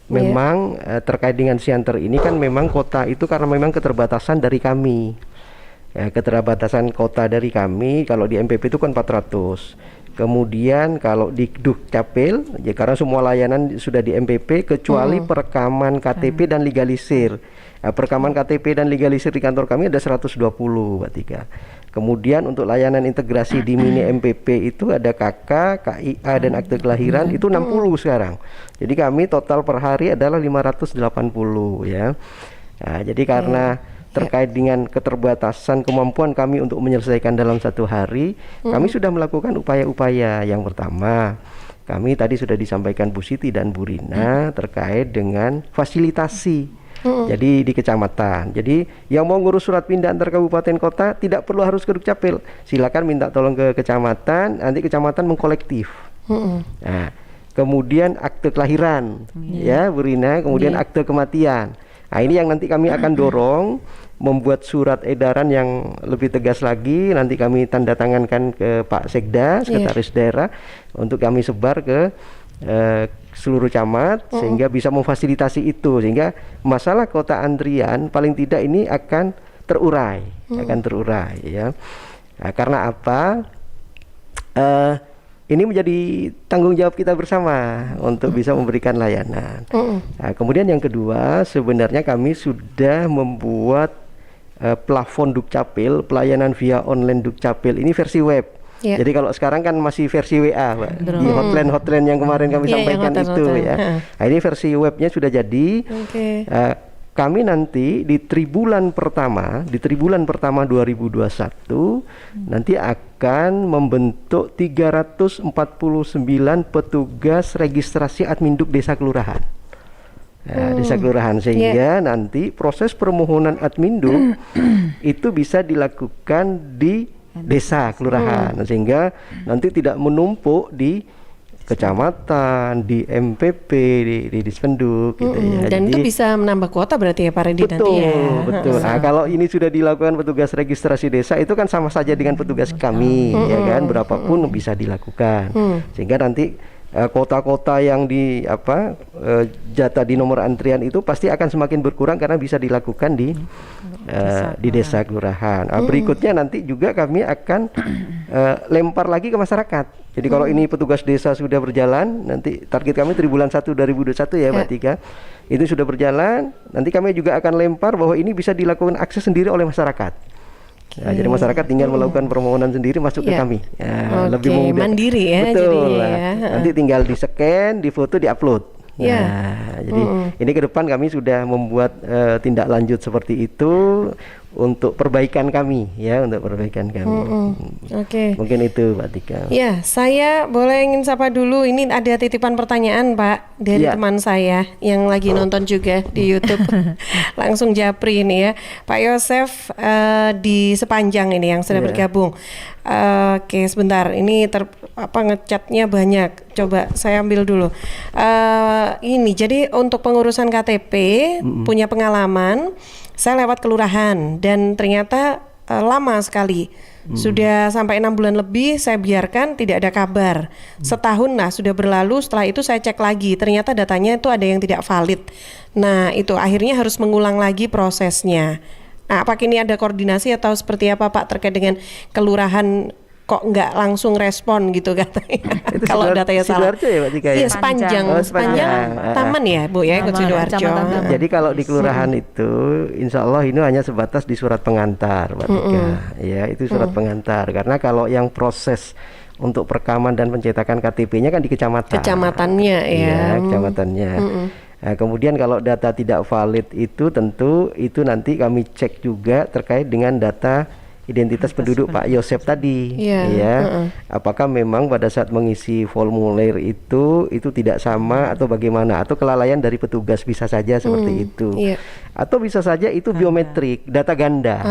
Memang terkait dengan Siantar ini kan memang kota itu karena memang keterbatasan dari kami. Keterbatasan kota dari kami kalau di MPP itu kan 400. Kemudian kalau di Dukcapil, ya karena semua layanan sudah di MPP kecuali perekaman KTP dan legalisir. Perekaman KTP dan legalisir di kantor kami ada 120, Mbak Tika. Kemudian untuk layanan integrasi di mini MPP itu ada KK, KIA dan akte kelahiran itu 60 sekarang. Jadi kami total per hari adalah 580 ya. Nah, jadi karena terkait dengan keterbatasan kemampuan kami untuk menyelesaikan dalam satu hari, kami sudah melakukan upaya-upaya. Yang pertama, kami tadi sudah disampaikan Bu Siti dan Bu Rina terkait dengan fasilitasi. Jadi di kecamatan. Jadi yang mau ngurus surat pindah antar kabupaten kota tidak perlu harus ke Dukcapil. Silakan minta tolong ke kecamatan, nanti kecamatan mengkolektif. Nah, kemudian akte kelahiran, ya Bu Rina, kemudian akte kematian. Nah, ini yang nanti kami akan dorong membuat surat edaran yang lebih tegas lagi. Nanti kami tanda tangankan ke Pak Sekda, Sekretaris Daerah, untuk kami sebar ke seluruh camat sehingga bisa memfasilitasi itu, sehingga masalah kota antrian paling tidak ini akan terurai, ya. Nah, karena apa? Ini menjadi tanggung jawab kita bersama untuk bisa memberikan layanan. Nah, kemudian yang kedua, sebenarnya kami sudah membuat plafon Dukcapil, pelayanan via online Dukcapil ini versi web. Jadi kalau sekarang kan masih versi WA, Mbak. Di hotline yang kemarin kami sampaikan itu ya. Nah, ini versi webnya sudah jadi. Kami nanti di tribulan pertama 2021 nanti akan membentuk 349 petugas registrasi adminduk desa kelurahan. Desa kelurahan, sehingga nanti proses permohonan adminduk itu bisa dilakukan di desa kelurahan, sehingga nanti tidak menumpuk di kecamatan, di MPP, di Dispenduk gitu ya. Dan jadi, itu bisa menambah kuota berarti ya Pak Redi nanti ya. Betul. Nah, kalau ini sudah dilakukan petugas registrasi desa itu kan sama saja dengan petugas kami ya kan, berapapun bisa dilakukan. Sehingga nanti kota-kota yang di jatah di nomor antrian itu pasti akan semakin berkurang karena bisa dilakukan di desa kelurahan. Berikutnya nanti juga kami akan lempar lagi ke masyarakat. Jadi kalau ini petugas desa sudah berjalan, nanti target kami tribulan 1 2021 ya Mbak Tika, itu sudah berjalan, nanti kami juga akan lempar bahwa ini bisa dilakukan akses sendiri oleh masyarakat. Nah, jadi masyarakat tinggal melakukan permohonan sendiri masuk ke kami. Lebih mudah. Mandiri ya. Betul. Nanti tinggal di-scan, di-foto, di-upload. Jadi ini ke depan kami sudah membuat tindak lanjut seperti itu untuk perbaikan kami ya, untuk perbaikan kami. Mungkin itu Pak Tika. Ya, saya boleh ingin sapa dulu. Ini ada titipan pertanyaan Pak dari teman saya yang lagi nonton juga di YouTube. Langsung japri ini ya. Pak Yosef di Sepanjang ini yang sudah bergabung. Oke, sebentar. Ini ngecatnya banyak. Coba saya ambil dulu. Ini jadi untuk pengurusan KTP punya pengalaman. Saya lewat kelurahan dan ternyata lama sekali. Sudah sampai 6 bulan lebih saya biarkan, tidak ada kabar. Setahun sudah berlalu, setelah itu saya cek lagi, ternyata datanya itu ada yang tidak valid. Nah itu akhirnya harus mengulang lagi prosesnya. Nah apakah ini ada koordinasi atau seperti apa Pak terkait dengan kelurahan kok nggak langsung respon gitu katanya? Kalau datanya salah. Sidoarjo ya Pak Tika? Iya, Sepanjang Taman ya Bu ya, ikut Sidoarjo. Jadi kalau di kelurahan itu insya Allah ini hanya sebatas di surat pengantar Pak Tika. Ya itu surat pengantar, karena kalau yang proses untuk perekaman dan pencetakan KTP-nya kan di kecamatan. Kecamatannya ya. Kecamatannya. Nah, kemudian kalau data tidak valid itu tentu itu nanti kami cek juga terkait dengan data identitas penduduk Pak Yosef tadi, Iya, ya. Apakah memang pada saat mengisi formulir itu tidak sama atau bagaimana? Atau kelalaian dari petugas, bisa saja seperti itu. Iya. Atau bisa saja itu biometrik, data ganda.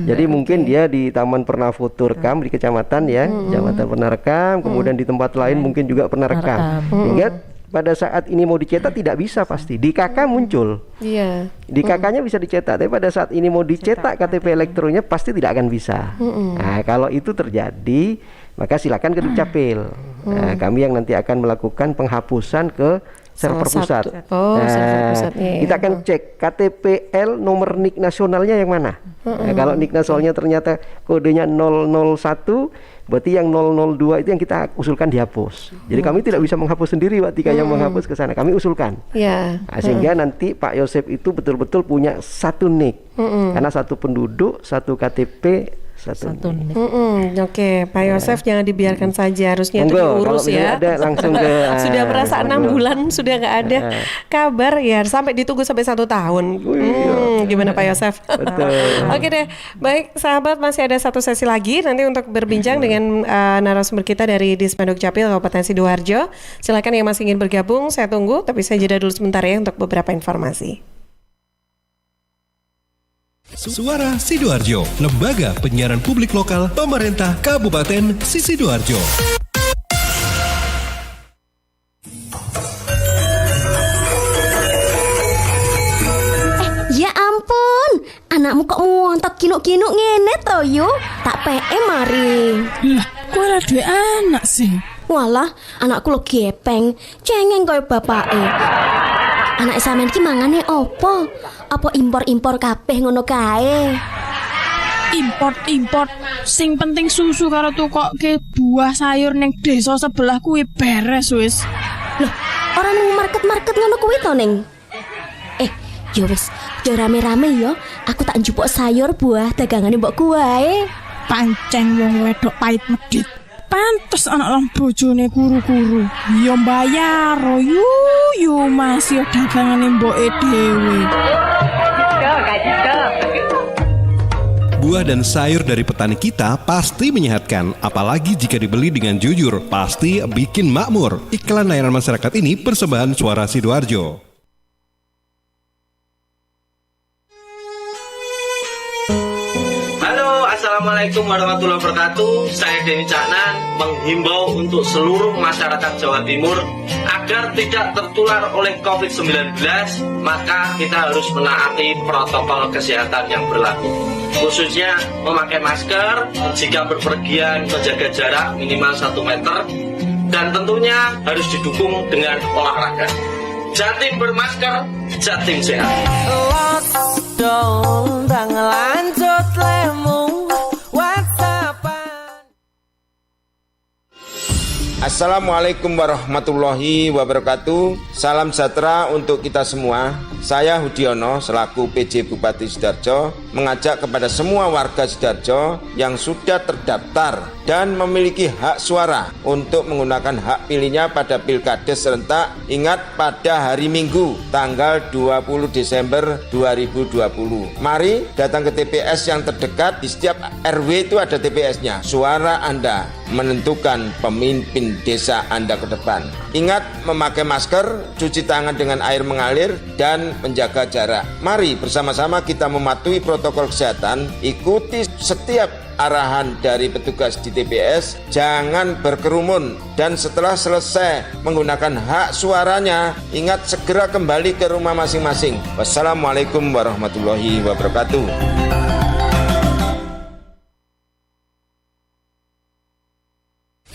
Jadi mungkin dia di Taman pernah foto rekam di kecamatan ya, kecamatan pernah rekam, kemudian di tempat lain mungkin juga pernah rekam. Ingat, pada saat ini mau dicetak tidak bisa pasti. Di KK muncul. Iya. Di KK-nya bisa dicetak, tapi pada saat ini mau dicetak KTP elektroniknya pasti tidak akan bisa. Nah, kalau itu terjadi, maka silakan ke Dukcapil. Nah, kami yang nanti akan melakukan penghapusan ke server pusat. Server pusat. Kita akan cek KTPL nomor NIK nasionalnya yang mana. Nah, kalau NIK nasionalnya ternyata kodenya 001, berarti yang 002 itu yang kita usulkan dihapus. Jadi kami tidak bisa menghapus sendiri, Pak Tika, yang menghapus ke sana. Kami usulkan. Nah, sehingga nanti Pak Yosef itu betul-betul punya satu NIK. Karena satu penduduk, satu KTP, satu NIK. Oke, Pak Yosef jangan dibiarkan saja, harusnya itu diurus ya. Ada langsung ke sudah merasa 6 bulan sudah nggak ada kabar ya, sampai ditunggu sampai 1 tahun. Gimana Pak Yosef? Betul. Oke deh, baik sahabat, masih ada satu sesi lagi nanti untuk berbincang dengan narasumber kita dari Disma Dukcapil Kabupaten Sidoarjo. Silakan yang masih ingin bergabung, saya tunggu, tapi saya jeda dulu sebentar ya untuk beberapa informasi. Suara Sidoarjo, lembaga penyiaran publik lokal pemerintah Kabupaten Sidoarjo. Ya ampun, anakmu kok montok kinuk-kinuk ngene to yo? Tak PM mari. Lah, kok ora duwe anak sih? Walah, anakku lo gepeng, cengeng koyo bapake. Anak sampean ki mangane opo? Apa impor-impor kabeh ngono kae? Import, sing penting susu karo tukokke buah sayur ning desa sebelah kuwi beres wis. Loh, ora nang market-market ngono kuwi to ning? Yo wis, yo rame-rame yo. Aku tak njupuk sayur buah dagangane mbok kuwae. Pancen wong wedok pait medhit. Pantes anak lang bojone kuru-kuru. Yo mbayar yu masih dagangane mboke dhewe. Buah dan sayur dari petani kita pasti menyehatkan, apalagi jika dibeli dengan jujur, pasti bikin makmur. Iklan layanan masyarakat ini persembahan Suara Sidoarjo. Assalamualaikum warahmatullahi wabarakatuh. Saya Denny Caknan menghimbau untuk seluruh masyarakat Jawa Timur agar tidak tertular oleh COVID-19, maka kita harus menaati protokol kesehatan yang berlaku. Khususnya memakai masker, jika berpergian menjaga jarak minimal 1 meter, dan tentunya harus didukung dengan olahraga. Jatim bermasker, Jatim sehat. Assalamualaikum warahmatullahi wabarakatuh. Salam sejahtera untuk kita semua. Saya Hudiono selaku PJ Bupati Sidoarjo mengajak kepada semua warga Sidoarjo yang sudah terdaftar dan memiliki hak suara untuk menggunakan hak pilihnya pada Pilkades serentak. Ingat, pada hari Minggu tanggal 20 Desember 2020. Mari datang ke TPS yang terdekat. Di setiap RW itu ada TPS-nya. Suara Anda menentukan pemimpin desa Anda ke depan. Ingat, memakai masker, cuci tangan dengan air mengalir, dan menjaga jarak. Mari bersama-sama kita mematuhi protokol kesehatan, ikuti setiap arahan dari petugas di TPS, jangan berkerumun, dan setelah selesai menggunakan hak suaranya, ingat segera kembali ke rumah masing-masing. Wassalamualaikum warahmatullahi wabarakatuh.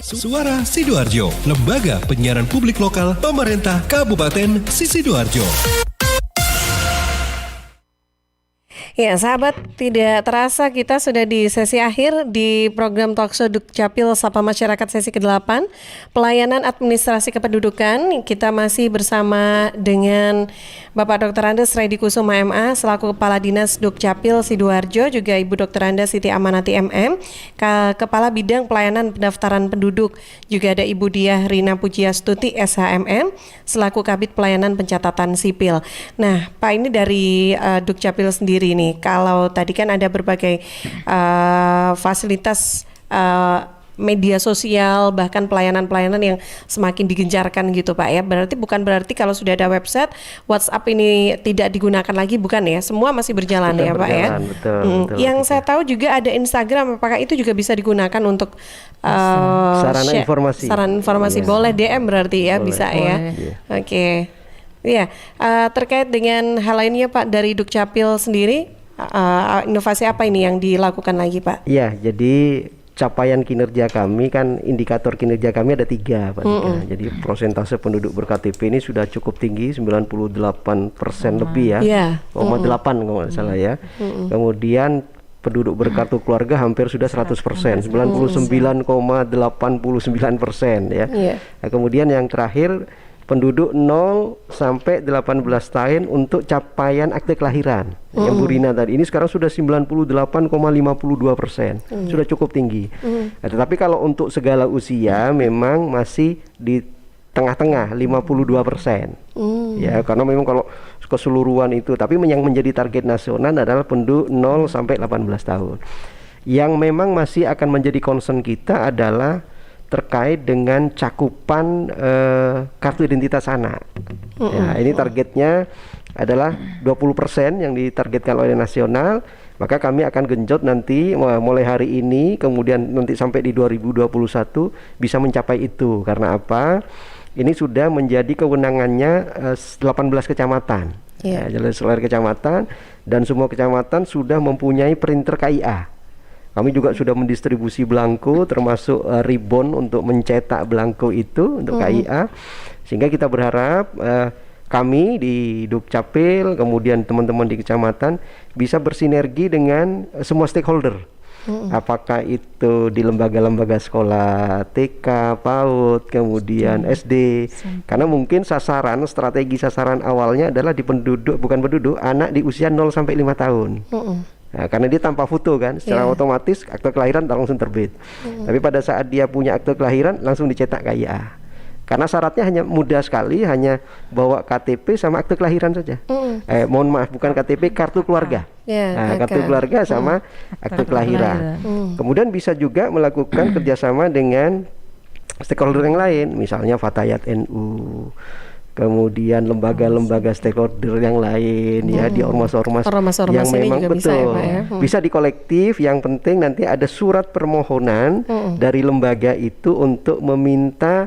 Suara Sidoarjo, lembaga penyiaran publik lokal pemerintah Kabupaten Sidoarjo. Ya sahabat, tidak terasa kita sudah di sesi akhir di program Talkshow Dukcapil Sapa Masyarakat sesi ke-8 Pelayanan Administrasi Kependudukan. Kita masih bersama dengan Bapak Dr. Andes Redi Kusuma MA selaku Kepala Dinas Dukcapil Sidoarjo, juga Ibu Dr. Andes Siti Amanati MM Kepala Bidang Pelayanan Pendaftaran Penduduk, juga ada Ibu Diah Rina Pujiastuti SHMM selaku Kabid Pelayanan Pencatatan Sipil. Nah Pak, ini dari Dukcapil sendiri nih, nih? Kalau tadi kan ada berbagai fasilitas media sosial, bahkan pelayanan-pelayanan yang semakin digencarkan gitu Pak ya. Bukan berarti kalau sudah ada website, WhatsApp ini tidak digunakan lagi, bukan ya? Semua masih berjalan ya Pak ya? Betul, yang saya tahu juga ada Instagram, apakah itu juga bisa digunakan untuk sarana informasi? Sarana informasi, boleh DM berarti ya, bisa ya? Oke. Iya, terkait dengan hal lainnya Pak, dari Dukcapil sendiri, inovasi apa ini yang dilakukan lagi Pak? Iya, jadi capaian kinerja kami kan, indikator kinerja kami ada 3 Pak Tika. Jadi persentase penduduk ber-KTP ini sudah cukup tinggi, 98% lebih ya, 0,8 kalau nggak salah ya. Kemudian penduduk berkartu keluarga hampir sudah 100%, 99,89% ya. Nah, kemudian yang terakhir penduduk 0 sampai 18 tahun untuk capaian akte kelahiran yang Bu Rina tadi ini sekarang sudah 98,52%, sudah cukup tinggi. Nah, tetapi kalau untuk segala usia memang masih di tengah-tengah 52%. Ya, karena memang kalau keseluruhan itu, tapi yang menjadi target nasional adalah penduduk 0 sampai 18 tahun. Yang memang masih akan menjadi concern kita adalah terkait dengan cakupan kartu identitas anak. Ya, ini targetnya adalah 20% yang ditargetkan oleh nasional. Maka kami akan genjot nanti mulai hari ini, kemudian nanti sampai di 2021 bisa mencapai itu. Karena apa? Ini sudah menjadi kewenangannya 18 kecamatan. Ya, seluruh kecamatan, dan semua kecamatan sudah mempunyai printer KIA. Kami juga sudah mendistribusi belangko, termasuk ribbon untuk mencetak belangko itu untuk KIA. Sehingga kita berharap kami di Dukcapil, kemudian teman-teman di kecamatan bisa bersinergi dengan semua stakeholder. Apakah itu di lembaga-lembaga sekolah TK, PAUD, kemudian SD. Karena mungkin strategi sasaran awalnya adalah di anak di usia 0 sampai 5 tahun. Nah, karena dia tanpa foto kan, secara otomatis akte kelahiran langsung terbit. Tapi pada saat dia punya akte kelahiran langsung dicetak KIA. Karena syaratnya hanya mudah sekali, hanya bawa KTP sama akte kelahiran saja. Mohon maaf, bukan KTP, kartu keluarga. Kartu keluarga sama akte kelahiran. Kemudian bisa juga melakukan kerjasama dengan stakeholder yang lain, misalnya Fatayat NU. Kemudian lembaga-lembaga stakeholder yang lain ya, di ormas-ormas yang memang betul bisa di kolektif. Yang penting nanti ada surat permohonan dari lembaga itu untuk meminta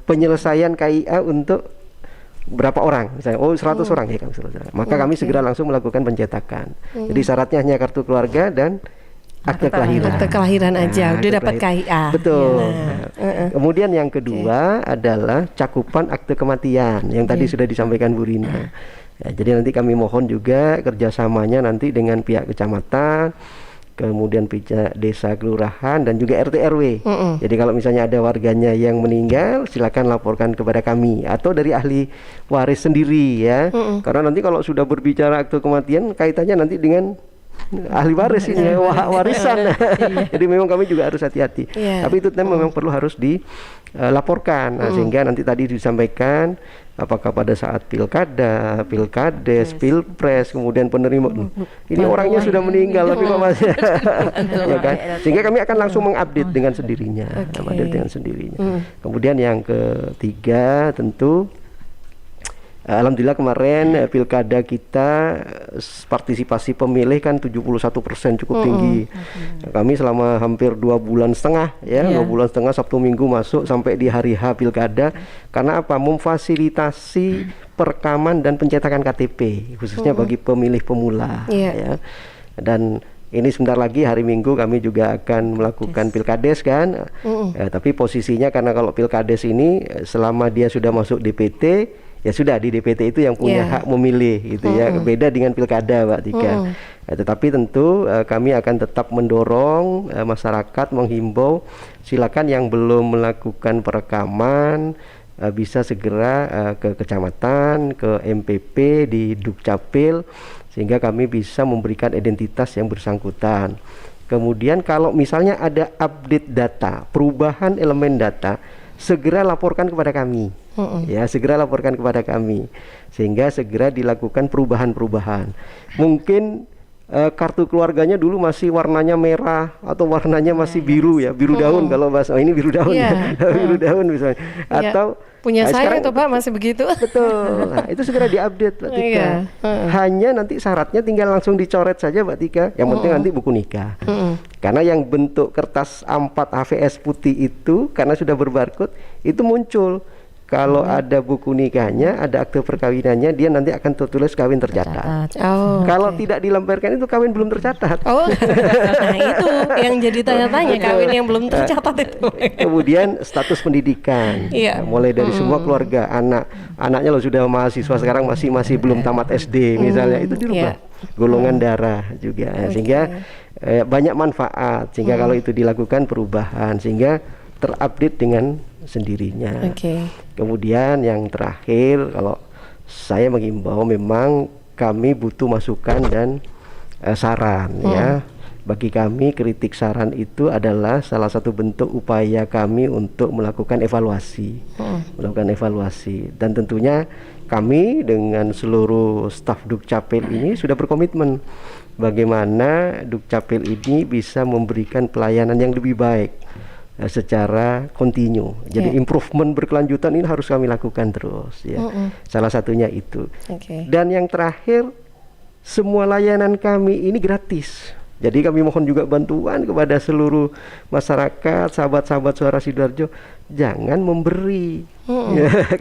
penyelesaian KIA untuk berapa orang, misalnya 100 orang ya kami selesai. Maka kami segera langsung melakukan pencetakan. Jadi syaratnya hanya kartu keluarga dan akte kelahiran. Akte kelahiran aja udah dapat KIA. Betul. Kemudian yang kedua adalah cakupan akte kematian yang tadi sudah disampaikan Bu Rina. Ya, jadi nanti kami mohon juga kerjasamanya nanti dengan pihak kecamatan, kemudian pihak desa kelurahan dan juga RT RW. Jadi kalau misalnya ada warganya yang meninggal, silakan laporkan kepada kami atau dari ahli waris sendiri ya. Karena nanti kalau sudah berbicara akte kematian kaitannya nanti dengan ahli waris ini warisan. Jadi memang kami juga harus hati-hati. Tapi itu memang perlu harus dilaporkan. Sehingga nanti tadi disampaikan apakah pada saat pilkada, pilkades, pilpres, kemudian penerima ini orangnya sudah meninggal tapi kok masih ya kan? Sehingga kami akan langsung mengupdate dengan sendirinya. Kemudian yang ketiga tentu alhamdulillah kemarin pilkada kita partisipasi pemilih kan 71% cukup tinggi. Kami selama hampir 2,5 bulan ya, 2,5 bulan Sabtu Minggu masuk sampai di hari H pilkada. Karena apa? Memfasilitasi perekaman dan pencetakan KTP khususnya bagi pemilih pemula ya. Dan ini sebentar lagi hari Minggu kami juga akan melakukan pilkades kan. Tapi posisinya karena kalau pilkades ini selama dia sudah masuk DPT ya sudah, di DPT itu yang punya hak memilih gitu ya, beda dengan pilkada Mbak Tika. Tetapi tentu kami akan tetap mendorong masyarakat, menghimbau silakan yang belum melakukan perekaman bisa segera ke kecamatan, ke MPP di Dukcapil sehingga kami bisa memberikan identitas yang bersangkutan. Kemudian kalau misalnya ada update data, perubahan elemen data, segera laporkan kepada kami. Ya, segera laporkan kepada kami sehingga segera dilakukan perubahan-perubahan. Mungkin kartu keluarganya dulu masih warnanya merah atau warnanya masih biru ya, biru daun kalau bahasa ini biru daun ya, biru daun misalnya. Atau punya saya sekarang, tuh Pak masih begitu. Betul. Nah, itu segera diupdate Mbak Tika. Hanya nanti syaratnya tinggal langsung dicoret saja Mbak Tika. Yang penting nanti buku nikah. Karena yang bentuk kertas A4 HVS putih itu karena sudah berbarcode itu muncul. Kalau ada buku nikahnya, ada akte perkawinannya, dia nanti akan tertulis kawin tercatat. Kalau tidak dilemparkan itu kawin belum tercatat. Nah itu yang jadi tanya-tanya, kawin yang belum tercatat itu. Kemudian status pendidikan, mulai dari semua keluarga, anaknya lo sudah mahasiswa sekarang masih belum tamat SD misalnya, itu dirubah. Golongan darah juga, sehingga banyak manfaat. Sehingga kalau itu dilakukan perubahan, sehingga terupdate dengan sendirinya. Kemudian yang terakhir, kalau saya mengimbau memang kami butuh masukan dan saran ya. Bagi kami kritik saran itu adalah salah satu bentuk upaya kami untuk melakukan evaluasi. Dan tentunya kami dengan seluruh staf Dukcapil ini sudah berkomitmen bagaimana Dukcapil ini bisa memberikan pelayanan yang lebih baik secara kontinu. Jadi improvement berkelanjutan ini harus kami lakukan terus ya. Salah satunya itu. Dan yang terakhir, semua layanan kami ini gratis. Jadi kami mohon juga bantuan kepada seluruh masyarakat, sahabat-sahabat Suara Sidoarjo, jangan memberi.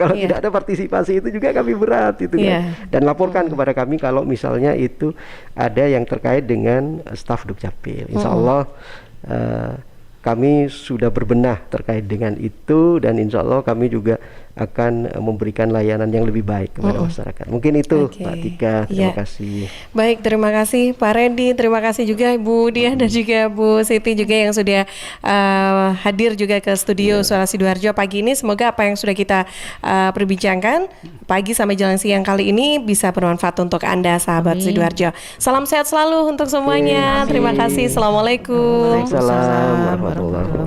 Kalau tidak ada partisipasi itu juga kami berat itu kan. Dan laporkan kepada kami kalau misalnya itu ada yang terkait dengan staf Dukcapil. Insya Allah kami sudah berbenah terkait dengan itu, dan insya Allah kami juga akan memberikan layanan yang lebih baik kepada masyarakat. Mungkin itu Pak Tika, terima kasih. Baik, terima kasih Pak Randy, terima kasih juga Bu Diah dan juga Bu Siti juga yang sudah hadir juga ke studio Suara Sidoarjo pagi ini. Semoga apa yang sudah kita perbincangkan pagi sampai jalan siang kali ini bisa bermanfaat untuk Anda sahabat Sidoarjo. Salam sehat selalu untuk semuanya. Terima kasih. Assalamualaikum. Waalaikumsalam warahmatullahi wabarakatuh.